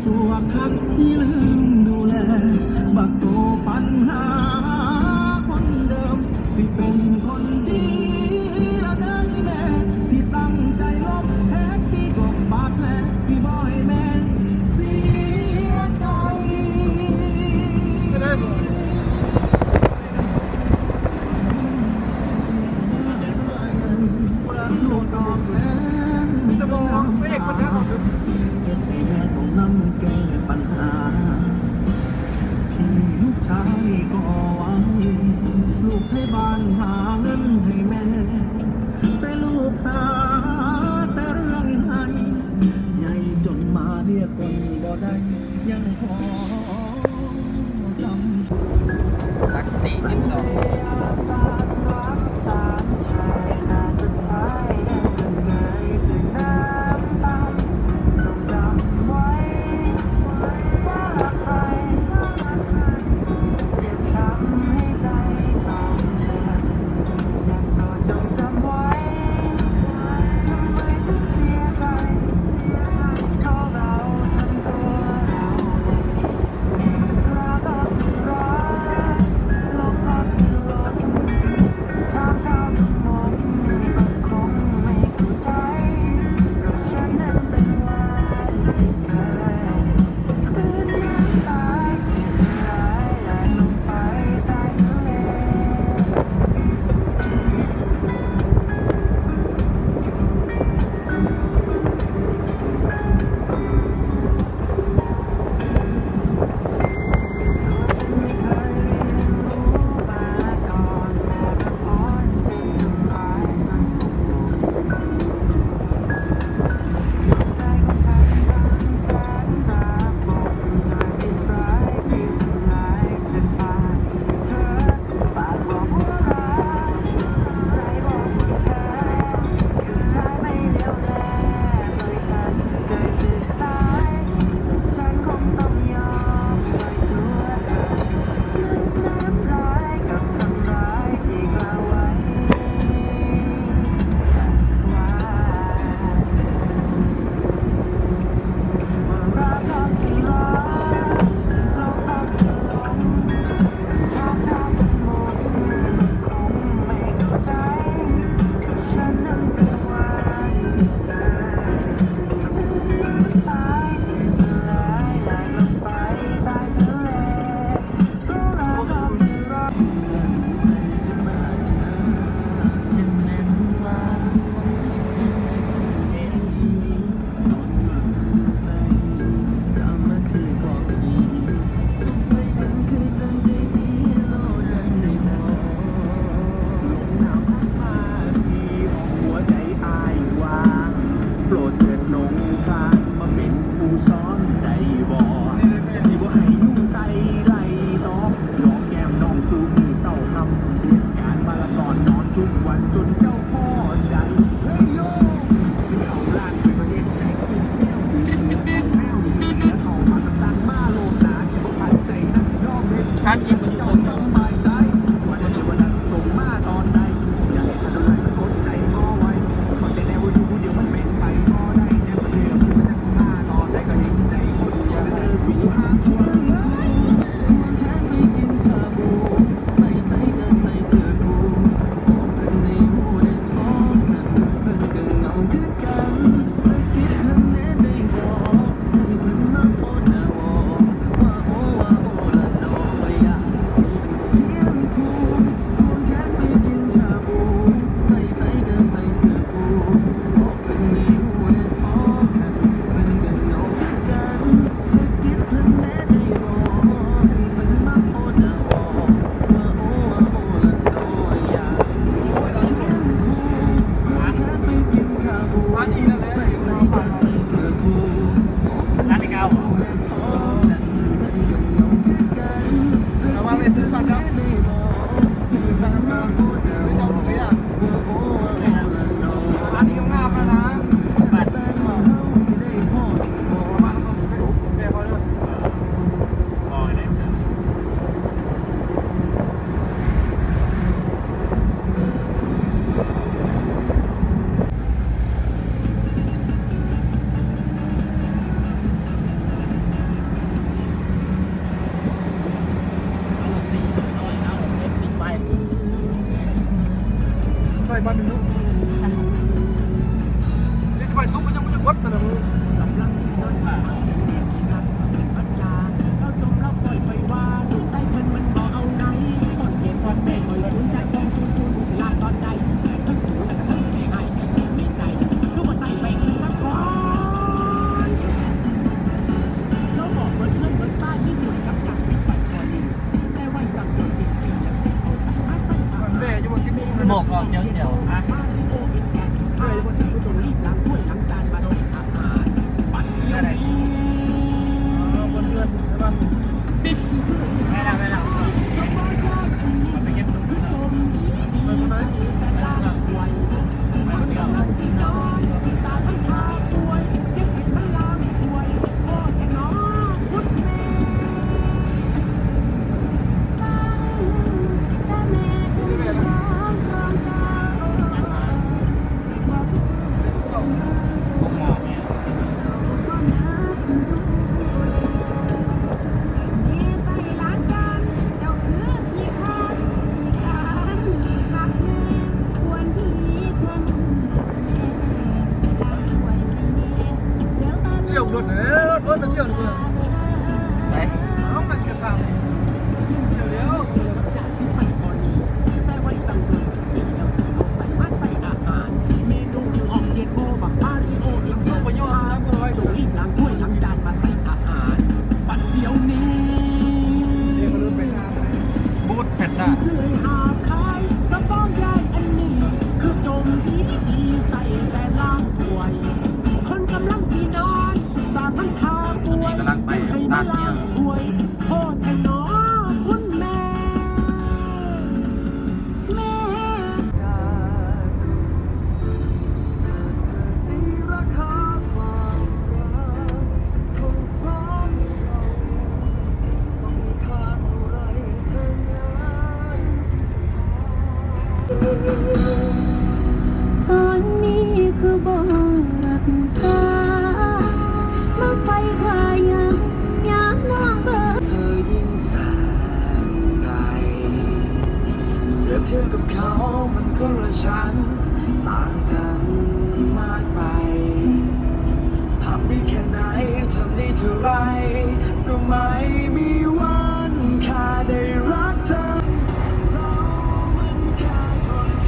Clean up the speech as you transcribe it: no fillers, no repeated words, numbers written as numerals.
สัวคักที่ลืมดูแลบักโตปัญหาคนเดิมสิเป็นคนดีละเด้อแม่สิตั้งใจลบแท็กที่กบบาดแผลสิบ่ให้แม่เสียใจไม่ได้บ่ลูกดอกแม้นจะบอกไม่เอกคนนี้หรอกเหตุให้แม่ต้องนำแก้ปัญหาที่ลูกชายก็หวังลูกให้บ้านหาเงินให้แม่แต่ลูกหาแต่เรื่องให้ใหญ่จนมาเรียกคนบ่ได้ยังพอจำ หลัก42เ ก็ฉันก็จงรีบล้างถ้วยล้างจานมาใส่อาหารปัดเดียวนี้ บนเรือนแล้วก็ไม่แล้วไม่แล้วมันไปเก็บตรงนี้ จมไปคนนั้นแต่ล้างถ้วยคนกำลังที่นอนตาทั้งขาป่วยยังเห็นมันล้างถ้วยโอ้จะน้อคุณแม่ พวกหมอเนี่ย เชี่ยวรถเนี่ยรถมันเชี่ยวเลย ไหน น้องมันกระทำเดี๋ยว จากที่ไปก่อนนี้ใส่ไว้ตั้งเดือนปีแล้วสิเอาใส่มาใส่อาหารเมนูอยู่ออกเย็นโบบักอาริโออีกเยอะไปเยอะนะเพื่อนไว้จงรีบล้างถ้วยล้างจานมาใส่อาหารปัดเดี๋ยวนี้ เดี๋ยวเขาเริ่มเป็น บูดเผ็ดอ่ะ เคยหาขายกระป๋องยายอันนี้ คือจมดีใส่แต่ล้างถ้วย คนกำลังที่นอนตาทั้งทาป่วยให้มาล้างถ้วยโทษให้น้อคุณแม่ แม่ตีราคาความรักของสองเราต้องมีค่าเท่าไรเท่านั้นที่จะพอ ตอนนี้คือบ่รับสามาไฟควายังยามน้องเบิก เธอยิ่งแสนไกลเปรียบเทียบกับเขามันก็ละฉันต่างกันมากไปทำได้แค่ไหนทำได้เท่าไร